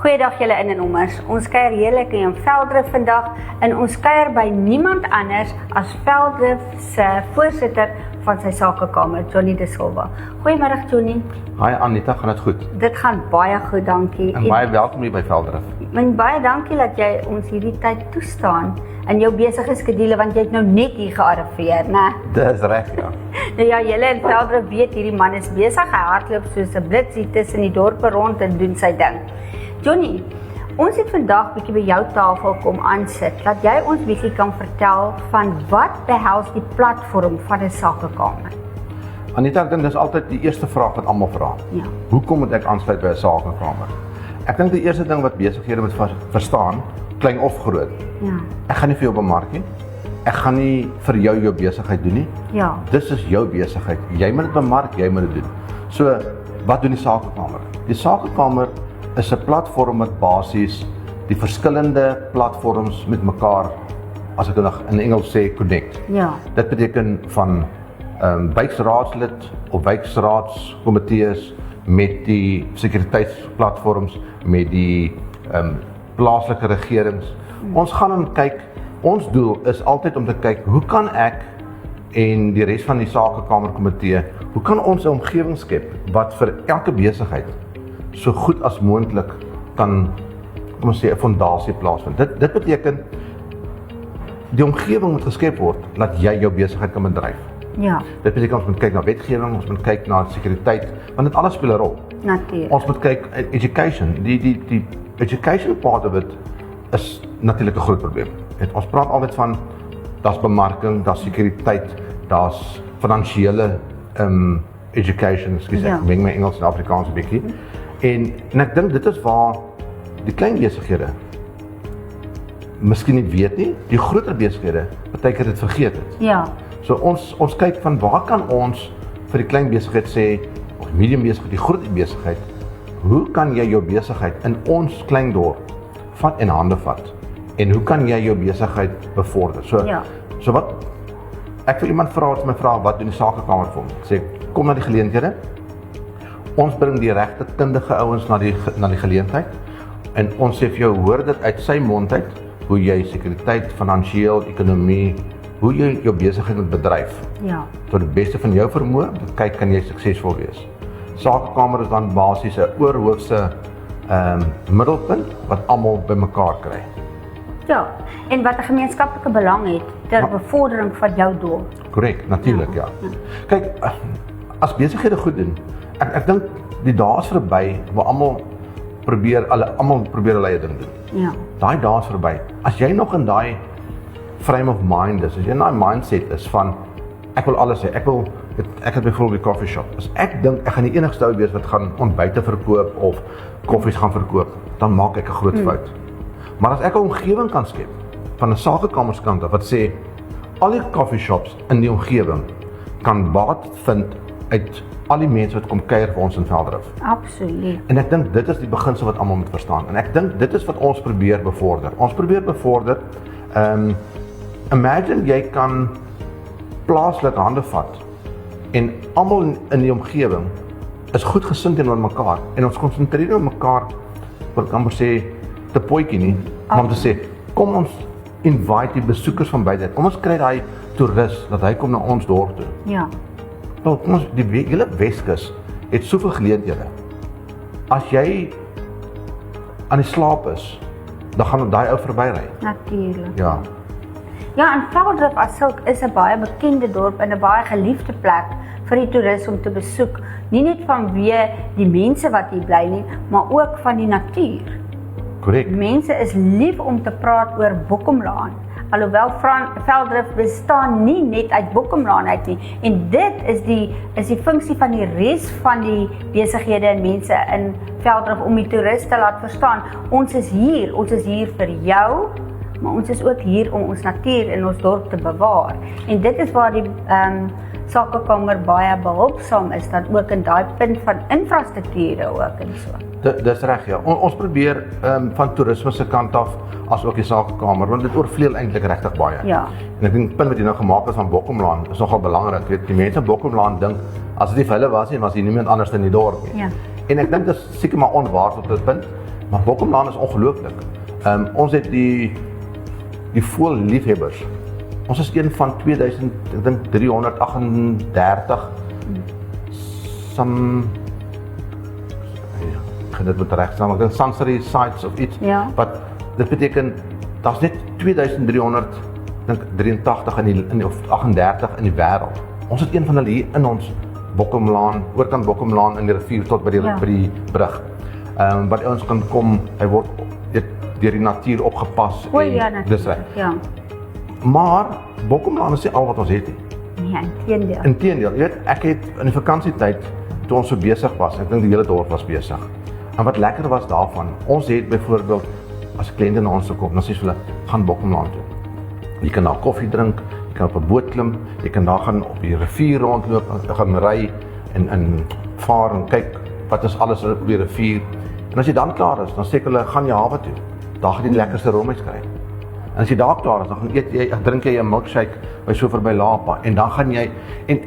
Goeiedag julle in en ommers. Ons kuier heerlik in Veldrif vandag en ons kuier by niemand anders as Veldrif se voorsitter van sy sakekamer, Johnny De Silva. Goeiemiddag Johnny. Hi Anita, gaan dit goed? Dit gaan baie goed, dankie. En baie welkom hier by Veldrif. En baie dankie dat jy ons hierdie tyd toestaan in jou besige skedule, want jy het nou net hier gearriveer, né? Dis reg, ja. Nou ja, julle in Veldrif weet hierdie man is besig, hy hardloop soos 'n blits hier tussen die dorpe rond en doen sy ding. Johnny, ons het vandag bietjie by jou tafel kom aansit, dat jy ons bietjie kan vertel van wat behels die platform van 'n sakekamer. Anita, ek dink dis altyd die eerste vraag wat almal vra. Ja. Hoekom moet ek aansluit by 'n sakekamer? Ek dink die eerste ding wat besighede moet verstaan, klein of groot. Ja. Ek gaan nie vir jou bemark nie. Ek gaan nie vir jou besigheid doen nie. Ja. Dis is jou besigheid. Jy moet dit bemark, jy moet dit doen. So, wat doen die sakekamer? Die sakekamer is 'n platform wat basies die verskillende platforms met mekaar, as ek dit in Engels sê, connect. Ja. Dit beteken van wijkraadslid of wijkraadskomitees met die sekuriteitsplatforms, met die plaaslike regerings. Ons gaan en kyk, ons doel is altyd om te kyk, hoe kan ek en die res van die sakekamerkomitee, hoe kan ons 'n omgewing skep wat vir elke besigheid so goed as moontlik kan, kom ons sê, 'n fondasie plaasvind. Dit beteken die omgewing moet geskep word dat jy jou besigheid kan bedryf. Ja, Dit beteken ons moet kyk na wetgewing, ons moet kyk na sekuriteit, want dit alles speel 'n rol. natuurlijk. Ons moet kyk education, die education part of it is natuurlik 'n groot probleem. Ons praat altyd van daar's bemarking, daar's sekuriteit, daar's finansiële education, ekskuus, Ja. ek meng my Engels en Afrikaans 'n bietjie. En ek dink dit is waar die klein besighede miskien nie weet nie, die groter besighede partykeer dit vergeet het. Ja, So ons kyk van waar kan ons vir die klein besigheid sê, of medium besigheid, die groot besigheid, hoe kan jy jou besigheid in ons klein dorp vat en hande vat? En hoe kan jy jou besigheid bevorder? Ja. So wat ek vir iemand vra, as my vra wat doen die sakekamer vir hom? Ek sê kom na die geleenthede. Ons bring die regte kundige ouens na die geleentheid en ons sê vir jou, hoor dit uit sy mond uit, hoe jy sekuriteit, finansiëel, ekonomie, hoe jy jou besigheid moet bedryf. ja, Tot die beste van jou vermoë, kyk kan jy suksesvol wees. Sakekamer is dan basies 'n oorhoofse middelpunt wat almal bymekaar kry. ja. En wat 'n gemeenskaplike belang het ter bevordering van jou doel. Korrek, natuurlik, ja. Kyk, as besighede goed doen, ek dink die dae is verby waar almal probeer hulle eie ding doen. Ja, Daai dae is verby. As jy nog in daai frame of mind is, as jy in daai mindset is van ek wil alles hê, ek het byvoorbeeld 'n coffee shop. As ek dink ek gaan die enigste ou wees wat gaan ontbyte verkoop of koffies gaan verkoop, dan maak ek 'n groot fout. Maar as ek 'n omgewing kan skep van 'n sakekamerskant af wat sê al die coffee shops in die omgewing kan baat vind uit al die mense wat kom kuier vir ons in Veldrif. absoluut. En ek dink dit is die beginsel wat almal moet verstaan. En ek dink dit is wat ons probeer bevorder. Ons probeer bevorder, imagine jy kan plaaslik hande vat en almal in die omgewing is goed gesind teenoor mekaar en ons konsentreer nie op mekaar, wat kan maar sê, te potjie nie, maar om te sê, kom ons invite die besoekers van buite. Kom ons kry daai toerist dat hy kom na ons dorp toe. Ja, Nou, kom ons, die hele Weskus het soveel geleenthede. As jy aan die slaap is, dan gaan daai ou verbyry. natuurlijk. Ja. Ja, en Veldrif as sulk is 'n baie bekende dorp en 'n baie geliefde plek vir die toerist om te besoek. Nie net vanweë die mense wat hier bly nie, maar ook van die natuur. Korrek. Mense is lief om te praat oor Boekomlaan. Alhoewel Veldrif bestaan nie net uit Boekomlaan uit nie. En dit is die funksie van die res van die besighede en mense in Veldrif om die toeriste te laat verstaan. Ons is hier vir jou, maar ons is ook hier om ons natuur en ons dorp te bewaar. En dit is waar die sakekamer baie behulpsaam is, dat ook in daai punt van infrastrukture ook en so. Dis reg, ja. Ons probeer van toerisme se kant af, as ook die sakekamer, want dit oorvleuel eintlik regtig baie. Ja. En ek dink die punt wat jy nou gemaak het van Boekomlaan is nogal belangrik. Weet, die mense in Boekomlaan dink, as dit nie vir hulle was nie, was hier niemand anders in die dorp nie. Ja. En ek dink dit is seker maar onwaar tot 'n punt. Maar Bokkomlaan is ongelooflik. Ons het die voëlliefhebbers. Ons is een van 2338 ek gaan dit moet regstaan, ek dink sensory sites of iets, wat dit beteken, daar's net 2383 of 38 in die wêreld. Ons het een van hulle hier in ons Bokkomlaan, oorkant Bokkomlaan in die rivier tot by die brug. Wat ons kan kom, hy word deur die natuur opgepas. Dis reg. Ja. Maar Bokkomlaan is nie al wat ons het nie. Nee, inteendeel. Inteendeel, jy weet, ek het in die vakansietyd, toe ons so besig was, ek dink die hele dorp was besig. En wat lekker was daarvan, ons het byvoorbeeld, as kliënte na ons kom, dan sê hulle, gaan Bokkomlaan toe. Jy kan daar koffie drink, jy kan op 'n boot klim, jy kan daar gaan op die rivier rondloop, gaan ry en vaar en kyk wat is alles op die rivier. En as jy dan klaar is, dan sê hulle, gaan jy hawe toe. Daar gaan jy die lekkerste rommies kry. En as jy daar klaar is, dan drink jy 'n milkshake by so verby Lapa en dan gaan jy, en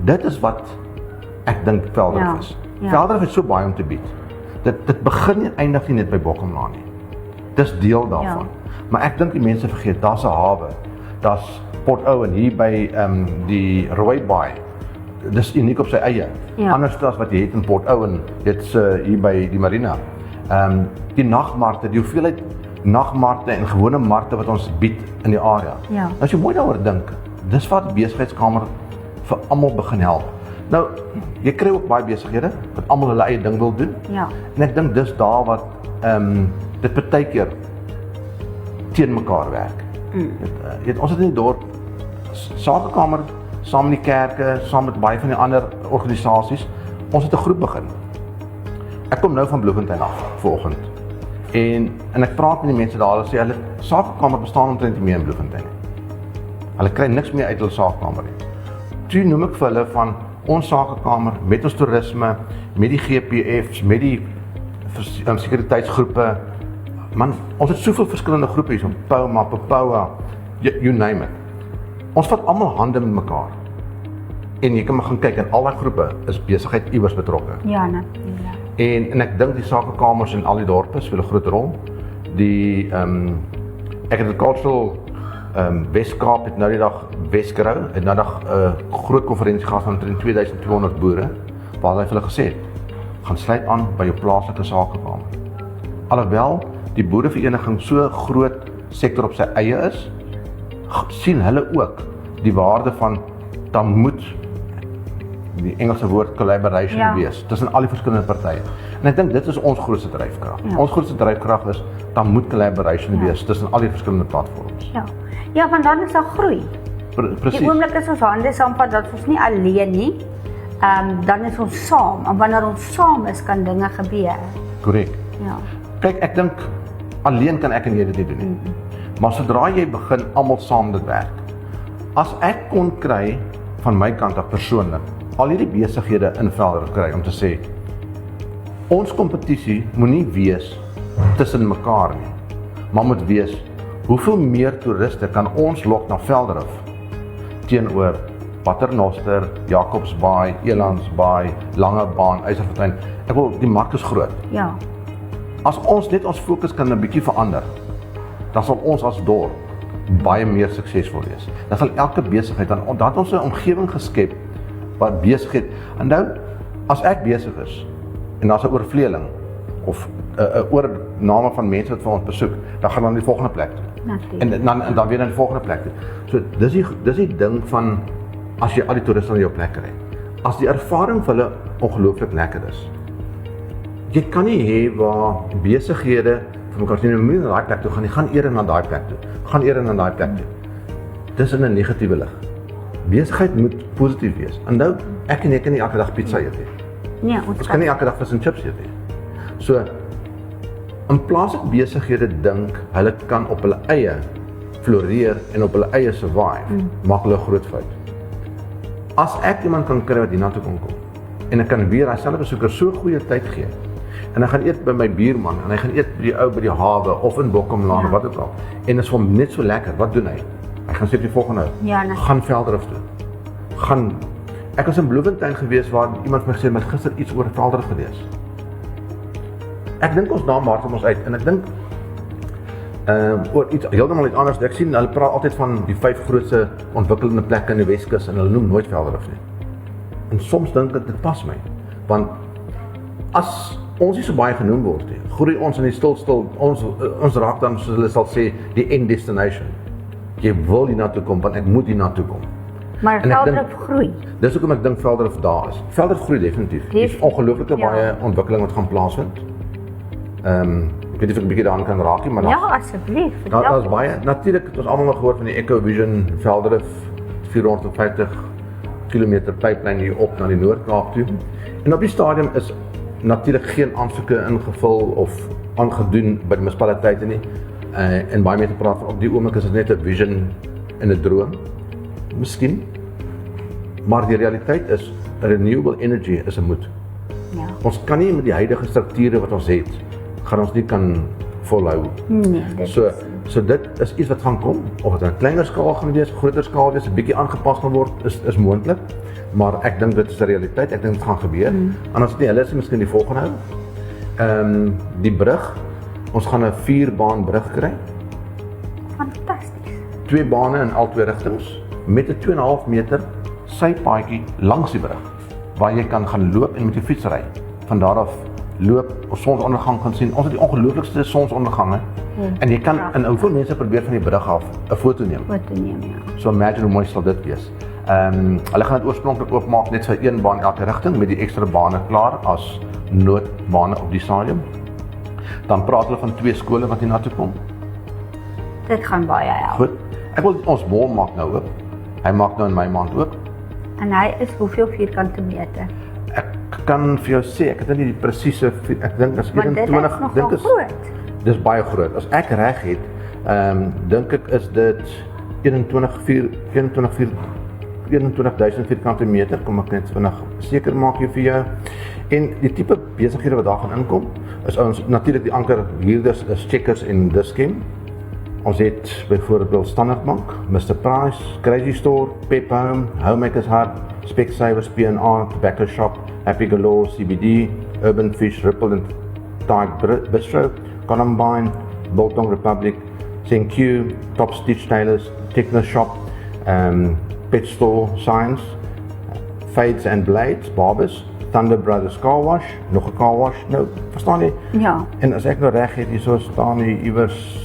dit is wat ek dink Velddrif is. Velddrif het so baie om te bied. Dit begin en eindig nie net by Bokkomlaan nie. Dis deel daarvan. Maar ek dink die mense vergeet, daar's 'n hawe. Daar's Port Owen hier by die Rooibaai. Dis uniek op sy eie. Anders as wat jy het in Port Owen, dit's hier by die marina. Die nagmarkte, die hoeveelheid nagmarkte en gewone markte wat ons bied in die area. As jy mooi daaroor dink, dis wat die besigheidskamer vir almal begin help. Nou, jy kry ook baie besighede wat almal hulle eie ding wil doen. En ek dink dis daar wat dit partykeer teen mekaar werk. Ons het in die dorp sakekamer saam met die kerke, saam met baie van die ander organisasies. Ons het 'n groep begin. Ek kom nou van Bloemfontein af vanoggend. En ek praat met die mense daar, hulle sê hulle sakekamer bestaan omtrent nie meer in Bloemfontein nie. Hulle kry niks meer uit hulle sakekamer nie. Toe noem ek vir hulle van ons sakekamer met ons toerisme, met die GPF's, met die sekuriteitsgroepe. Man, ons het soveel verskillende groepe hier, so Pauma, Papoua, you name it. Ons vat almal hande met mekaar. En jy kan maar gaan kyk, en al die groepe is besigheid iewers betrokke. Ja, natuurlijk. En ek dink die sakekamers in al die dorpe speel 'n groot rol. Die Agricultural Weskaap het nou die dag Wesgrou, het nou dag 'n groot konferensie gehad van omtrent 2200 boere, waar hy vir hulle gesê het, gaan sluit aan by jou plaaslike sakekamer. Alhoewel die boerevereniging so groot sektor op sy eie is, sien hulle ook die waarde van, dan moet die Engelse woord collaboration wees, tussen al die verskillende partye. En ek dink dit is ons grootste dryfkrag. Ons grootste dryfkrag is, dan moet collaboration wees tussen al die verskillende platforms. Ja, want dan is daar groei. Presies. Die oomblik is ons hande saamvat, dat ons nie alleen nie, dan is ons saam. En wanneer ons saam is, kan dinge gebeur. Korrek. Ja. Kyk, ek dink, alleen kan ek en jy dit nie doen nie. Maar sodra jy begin almal saam dit werk. As ek kon kry, van my kant af persoonlik, al hierdie besighede in Velddrif kry om te sê, ons kompetisie moet nie wees tussen mekaar nie, maar moet wees, hoeveel meer toeriste kan ons lok na Velddrif teenoor Paternoster, Jacobsbaai, Elandsbaai, Langebaan, Eiserfontein. Ek wil, die mark is groot. Ja. As ons net ons fokus kan 'n bietjie verander, dan sal ons as dorp baie meer suksesvol wees. Dan sal elke besigheid, dan het ons 'n omgewing geskep wat besigheid. En nou, as ek besig is en daar's 'n oorvleeling of 'n oorname van mense wat vir ons besoek, dan gaan dan die volgende plek toe. En dan weer na die volgende plek toe. So dis die ding van as jy al die toeriste aan jou plek kry. As die ervaring vir hulle ongelooflik lekker is. Jy kan nie hê waar besighede vir mekaar sê, moet na daai plek toe gaan, nie gaan eerder na daai plek toe. Gaan eerder na daai plek toe. Dis in 'n negatiewe lig. Besigheid moet positief wees. En nou, ek en jy kan nie elke dag pizza eet nie. Nee, ons kan nie elke dag vis en chips eet nie. So, in plaas dat besighede dink, hulle kan op hulle eie floreer en op hulle eie survive, maak hulle 'n groot fout. As ek iemand kan kry wat hiernatoe kan kom, en ek kan weer dieselfde besoeker so goeie tyd gee, en hy gaan eet by my buurman, en hy gaan eet by die ou by die hawe, of in Bokkomlaan, of wat ook al, en is vir hom net so lekker, wat doen hy? Hy gaan sê die volgende, gaan Velddrif toe. Ek was in Bloemfontein gewees, waar iemand my gesê, met gister iets oor Velddrif gelees. ek dink ons naam hardop ons uit, en ek dink, oor heeltemal iets anders, ek sien, hulle praat altyd van die 5 grootste ontwikkelende plekke in die Weskus, en hulle noem nooit Velddrif nie. En soms dink ek, dit pas my, want as ons nie so baie genoem word nie, groei ons in die stil, ons raak dan, soos hulle sal sê, die end destination. Jy wil hier naartoe kom, want ek moet hier naartoe kom. Maar Velddrif groei. Dis hoekom ek dink Velddrif daar is. Velddrif groei definitief. Daar is ongelooflike baie ontwikkeling wat gaan plaasvind. Ek weet nie of ek 'n bietjie daaraan kan raak nie, maar ja, asseblief. Daar is baie, natuurlik het ons almal nog gehoor van die EcoVision Velddrif 450 km pipeline hier op na die Noord-Kaap toe. En op die stadium is natuurlik geen aansoeke ingevul of aangedoen by die munisipaliteite nie. En baie mee te praat van op die oomblik is dit net 'n vision en 'n droom. Miskien. Maar die realiteit is, renewable energy is 'n moet. Ja. Ons kan nie met die huidige strukture wat ons het, gaan ons nie kan volhou. Nee, dit So dit is iets wat gaan kom, of dit 'n kleiner skaal gaan wees, groter skaal wees, 'n bietjie aangepas gaan word, is moontlik. Maar ek dink dit is 'n realiteit, ek dink dit gaan gebeur. En as dit nie hulle is, miskien die volgende hou. Die brug, ons gaan 'n 4-baan brug kry. fantasties. 2 bane in al 2 rigtings, met 'n 2,5 meter sypaadjie langs die brug, waar jy kan gaan loop en met die fiets ry. Van daar af loop, of sonsondergang kan sien. Ons het die ongelooflikste sonsondergange. En jy kan, en hoeveel mense probeer van die brug af 'n foto neem. So imagine hoe mooi sal dit wees. Hulle gaan dit oorspronklik oopmaak net vir 1 baan elke rigting, met die ekstra bane klaar as noodbane op die stadium. Dan praat hulle van 2 skole wat hier na toe kom. Dit gaan baie help. Goed. Ek wil ons mall maak nou oop. Hy maak nou in my maand oop. En hy is hoeveel vierkante meter? Ek kan vir jou sê, ek het nie die presiese, ek dink as 21, Maar dit is nogal groot. Dis baie groot. As ek reg het, dink ek is dit 21.000 vierkante meter, kom ek net vinnig seker maak hier vir jou. En die tipe besighede wat daar gaan inkom, is ons natuurlik die anker huurders is Checkers en Dis-Chem. Ons het byvoorbeeld Standard Bank, Mr Price, Crazy Store, Pep Home, Homemakers Hut, Specsavers, P&R, Tobacco Shop, Happy Galore, CBD, Urban Fish, Ripple and Tide Bistro, Columbine, Biltong Republic, CNQ, Top Stitch Tailors, Techno Shop, Pet Store Science, Fades and Blades, Barbers, Thunder Brothers Car Wash, nog 'n car wash. Nou, verstaan jy? Ja. En as ek nou reg het, hierso staan hier iewers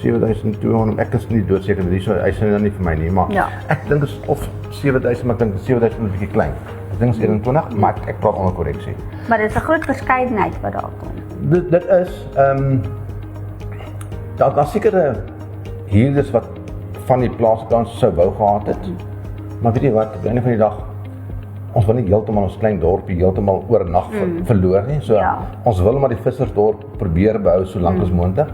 7200, ek is nie doodseker dat hierso, hy sê dan nie vir my nie, maar ja. Ek dink is of 7000, maar ek dink 7000 is 'n bietjie klein. Ek dink is 21, maar ek praat onder korreksie. Maar dit is 'n groot verskeidenheid wat daar kom. Dit is, daar sekere huurders wat van die plaaskant sou wou gehad het, maar weet jy wat, op die einde van die dag, ons wil nie heeltemal ons klein dorpie heeltemal oornag verloor nie, so ja. Ons wil maar die vissersdorp probeer behou so lank as moontlik.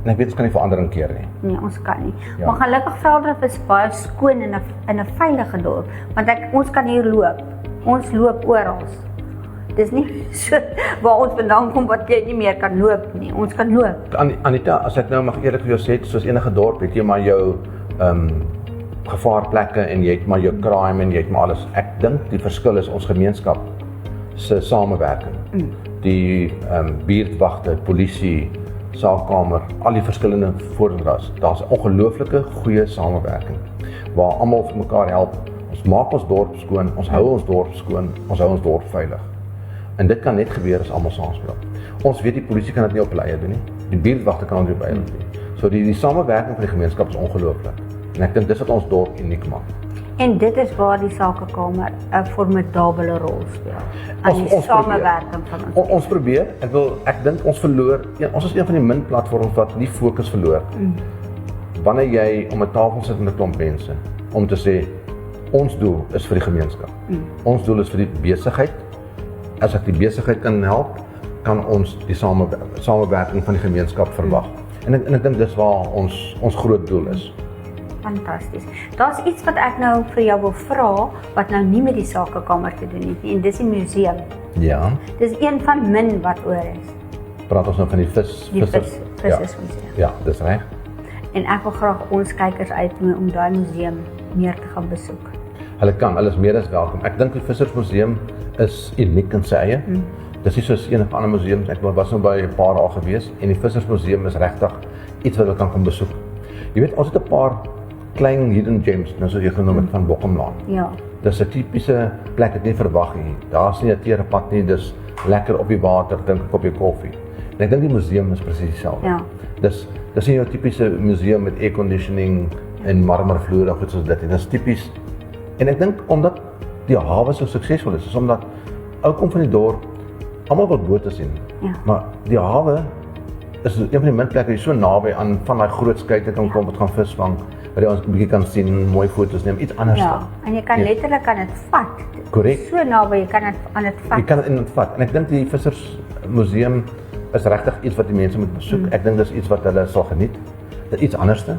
En ek weet ons kan nie verandering keer nie. Nee, ons kan nie. Ja. Maar gelukkig Velddrif is baie skoon in 'n veilige dorp, want ons kan hier loop. Ons loop oral. Dis nie so waar ons vandaan kom wat jy nie meer kan loop nie. Ons kan loop. Anita, as ek nou mag eerlik vir jou sê, soos enige dorp het jy maar jou gevaarplekke en jy het maar jou crime en jy het maar alles. Ek dink die verskil is ons gemeenskap se samewerking. Die buurtwagte, polisie, saakkamer, al die verskillende voordrags. Daar's 'n ongelooflike goeie samewerking waar almal vir mekaar help. Ons maak ons dorp skoon, ons hou ons dorp skoon, ons hou ons dorp veilig. En dit kan net gebeur as almal saamspeel. Ons weet die polisie kan dit nie op hulle eie doen nie. Die buurtwagte kan dit nie op hulle doen nie. So die samewerking van die gemeenskap is ongelooflik. En ek dink dis wat ons dorp uniek maak. En dit is waar die sakekamer 'n formidabele rol speel. Aan die samewerking van ons. Ons probeer, ek dink ons verloor, ons is een van die min platforms wat nie fokus verloor. Wanneer jy om 'n tafel sit met 'n klomp mense, om te sê, ons doel is vir die gemeenskap. Ons doel is vir die besigheid. As ek die besigheid kan help, kan ons die samewerking van die gemeenskap verwag. En ek dink dis waar ons groot doel is. Fantasties. Daar's iets wat ek nou vir jou wil vra, wat nou nie met die sakekamer te doen het nie, en dis die museum. Ja. Dis een van min wat oor is. Praat ons nou van die vissersmuseum. Ja, dis reg. En ek wil graag ons kykers uitnooi om daai museum meer te gaan besoek. Hulle is meer as welkom. Ek dink die vissersmuseum is uniek in sy eie. Dis nie soos enige ander museums, ek was nou by 'n paar daar gewees en die Vissersmuseum is regtig iets wat jy kan kom besoek. Jy weet, ons het 'n paar klein hidden gems, nou soos jy genoem het van Bokkomlaan. Ja. Dis 'n tipiese plek wat jy nie verwag nie. Daar's nie 'n teerpad nie, dis lekker op die water, drink 'n koppie koffie. En ek dink die museum is presies dieselfde. Ja. Dis nie jou tipiese museum met air conditioning en marmervloere of iets soos dit nie. Dis tipies. En ek dink omdat die hawe so suksesvol is omdat ou kom van die dorp, almal wil bote sien. Ja. Maar die hawe is een van die min plekke wat jy so naby aan van daai groot skeite kan kom wat gaan visvang, waar jy ons 'n bietjie kan sien, mooi foto's neem, iets anders. Ja, en jy kan letterlik aan dit vat. Korrek. So naby, jy kan dit aan dit vat. Jy kan dit in vat. En ek dink die Vissersmuseum is regtig iets wat die mense moet besoek. Ek dink dis iets wat hulle sal geniet. Dit iets anderste.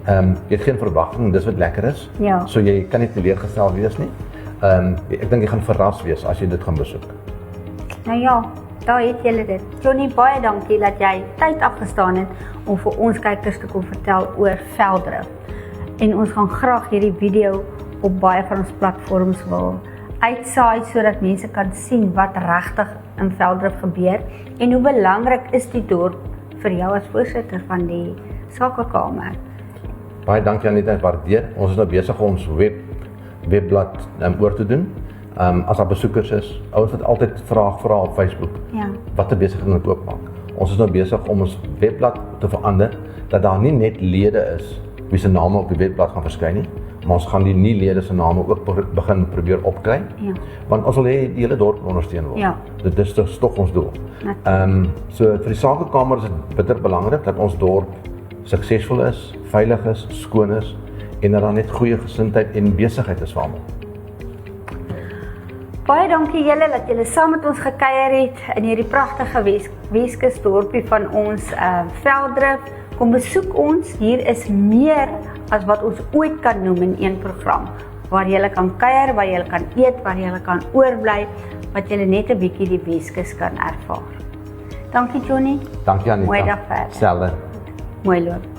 Jy het geen verwagting, dis wat lekker is. Ja. So jy kan nie teleurgestel wees nie. Ek dink jy gaan verras wees as jy dit gaan besoek. Nou ja, daar het julle dit. Johnny, baie dankie dat jy tyd afgestaan het om vir ons kykers te kom vertel oor Velddrif. En ons gaan graag hierdie video op baie van ons platforms wil uitsaai sodat mense kan sien wat regtig in Velddrif gebeur en hoe belangrik is die dorp vir jou as voorsitter van die sakekamer. Baie dankie Anita, ek waardeer. Ons is nou besig om ons webblad oor te doen. As daar besoekers is, ouens wat altyd vra op Facebook, Ja. watter besigheid moet oopmaak. Ons is nou besig om ons webblad te verander, dat daar nie net lede is wie se name op die webblad gaan verskyn nie, maar ons gaan die nie lede se name ook begin probeer opkry. Ja. Want ons wil hê die hele dorp ondersteun word. Ja. Dit is tog ons doel. So vir die sakekamer is dit bitter belangrik dat ons dorp suksesvol is, veilig is, skoon is en dat daar net goeie gesindheid en besigheid is vir almal. Baie dankie julle dat julle saam met ons gekuier het in hierdie pragtige Weskus dorpie van ons Velddrif. Kom besoek ons, hier is meer as wat ons ooit kan noem in een program, waar julle kan kuier, waar julle kan eet, waar julle kan oorbly, wat julle net 'n bietjie die Weskus kan ervaar. Dankie Johnny. Dankie Anita. Mooi dag verder. Selfde. Mooi loop.